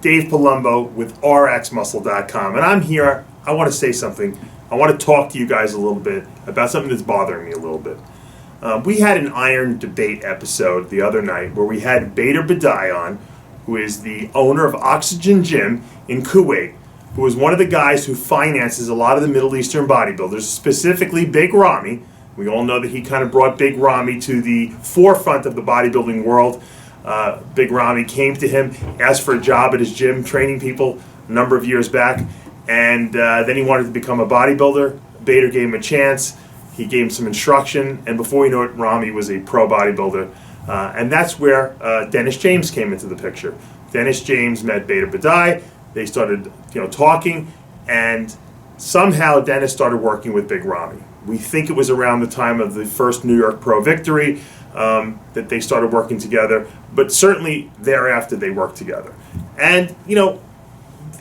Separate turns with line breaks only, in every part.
Dave Palumbo with rxmuscle.com, and I'm here. I want to say something. I want to talk to you guys a little bit about something that's bothering me a little bit. We had an iron debate episode the other night where we had Bader Boodai on, who is the owner of Oxygen Gym in Kuwait, who is one of the guys who finances a lot of the Middle Eastern bodybuilders, specifically Big Ramy. We all know that he kind of brought Big Ramy to the forefront of the bodybuilding world. Big Ramy came to him, asked for a job at his gym, training people a number of years back, and then he wanted to become a bodybuilder. Bader gave him a chance. He gave him some instruction, and before you know it, Ramy was a pro bodybuilder. And that's where Dennis James came into the picture. Dennis James met Bader Boodai. They started, talking, and somehow Dennis started working with Big Ramy. We think it was around the time of the first New York Pro victory that they started working together, but certainly thereafter they worked together. And,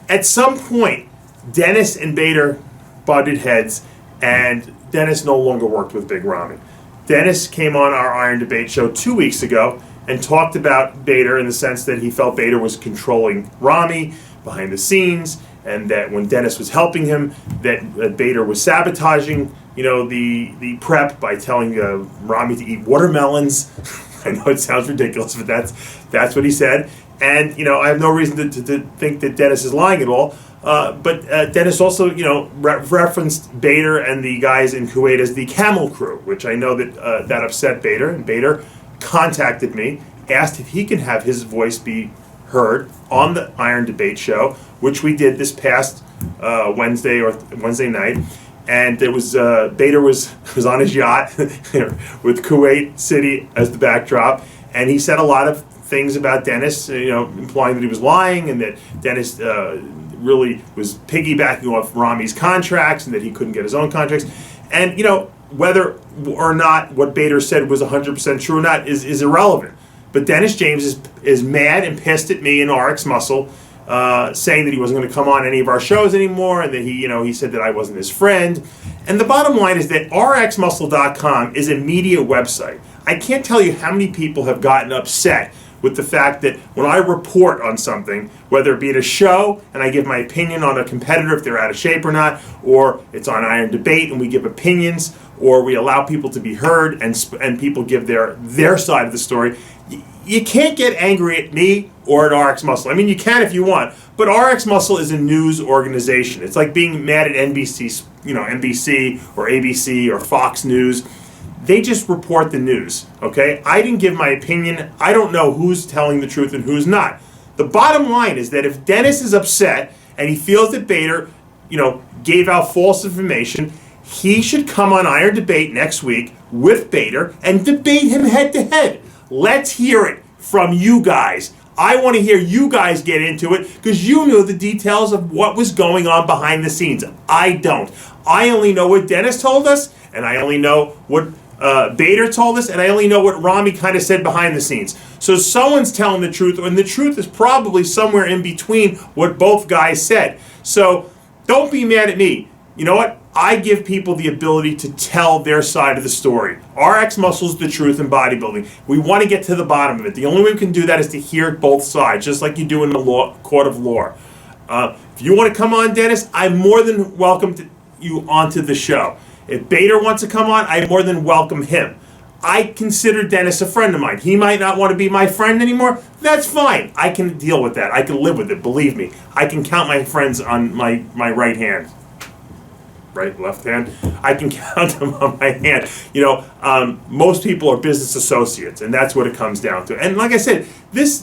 at some point, Dennis and Bader butted heads, and Dennis no longer worked with Big Ramy. Dennis came on our Iron Debate show 2 weeks ago and talked about Bader in the sense that he felt Bader was controlling Ramy behind the scenes, and that when Dennis was helping him, that Bader was sabotaging, the prep by telling Ramy to eat watermelons. I know it sounds ridiculous, but that's what he said. And I have no reason to think that Dennis is lying at all. But Dennis also, referenced Bader and the guys in Kuwait as the Camel Crew, which I know that upset Bader. And Bader contacted me, asked if he could have his voice be heard on the Iron Debate show, which we did this past Wednesday night. And it was Bader was on his yacht with Kuwait City as the backdrop, and he said a lot of things about Dennis, implying that he was lying and that Dennis really was piggybacking off Ramy's contracts and that he couldn't get his own contracts. And whether or not what Bader said was 100% true or not is irrelevant. But Dennis James is mad and pissed at me and RX Muscle, saying that he wasn't going to come on any of our shows anymore, and that he said that I wasn't his friend. And the bottom line is that rxmuscle.com is a media website. I can't tell you how many people have gotten upset with the fact that when I report on something, whether it be at a show and I give my opinion on a competitor if they're out of shape or not, or it's on Iron Debate and we give opinions, or we allow people to be heard and people give their side of the story, you can't get angry at me or at RX Muscle. I mean, you can if you want, but RX Muscle is a news organization. It's like being mad at NBC or ABC or Fox News. They just report the news, okay? I didn't give my opinion. I don't know who's telling the truth and who's not. The bottom line is that if Dennis is upset and he feels that Bader, gave out false information, he should come on Iron Debate next week with Bader and debate him head to head. Let's hear it from you guys. I want to hear you guys get into it because you know the details of what was going on behind the scenes. I don't. I only know what Dennis told us, and I only know what Bader told us, and I only know what Ramy kind of said behind the scenes. So someone's telling the truth, and the truth is probably somewhere in between what both guys said. So don't be mad at me. You know what? I give people the ability to tell their side of the story. RX Muscle is the truth in bodybuilding. We want to get to the bottom of it. The only way we can do that is to hear both sides, just like you do in the court of law. If you want to come on, Dennis, I'm more than welcome to you onto the show. If Bader wants to come on, I more than welcome him. I consider Dennis a friend of mine. He might not want to be my friend anymore. That's fine. I can deal with that. I can live with it. Believe me. I can count my friends on my right hand. Right, left hand. I can count them on my hand. Most people are business associates, and that's what it comes down to. And like I said,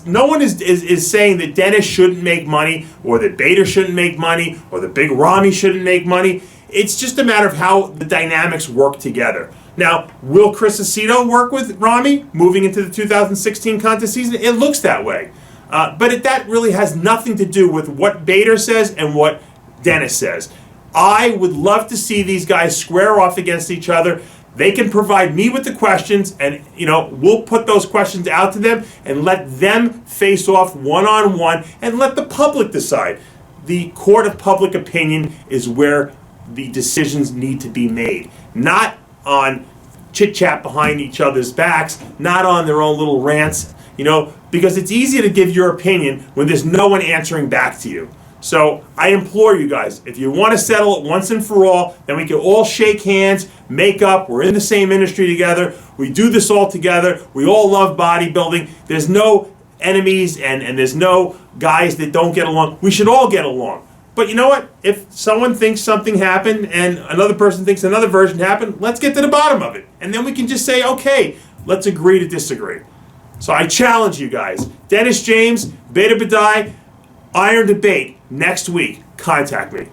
no one is saying that Dennis shouldn't make money, or that Bader shouldn't make money, or that Big Ramy shouldn't make money. It's just a matter of how the dynamics work together. Now, will Chris Aceto work with Ramy moving into the 2016 contest season? It looks that way. But that really has nothing to do with what Bader says and what Dennis says. I would love to see these guys square off against each other. They can provide me with the questions, and we'll put those questions out to them and let them face off one-on-one and let the public decide. The court of public opinion is where the decisions need to be made, not on chit-chat behind each other's backs, not on their own little rants because it's easy to give your opinion when there's no one answering back to you. So I implore you guys, if you want to settle it once and for all, then we can all shake hands, make up. We're in the same industry together. We do this all together. We all love bodybuilding. There's no enemies and there's no guys that don't get along. We should all get along. But you know what? If someone thinks something happened and another person thinks another version happened, let's get to the bottom of it. And then we can just say, okay, let's agree to disagree. So I challenge you guys. Dennis James, Bader Boodai, Iron Debate next week. Contact me.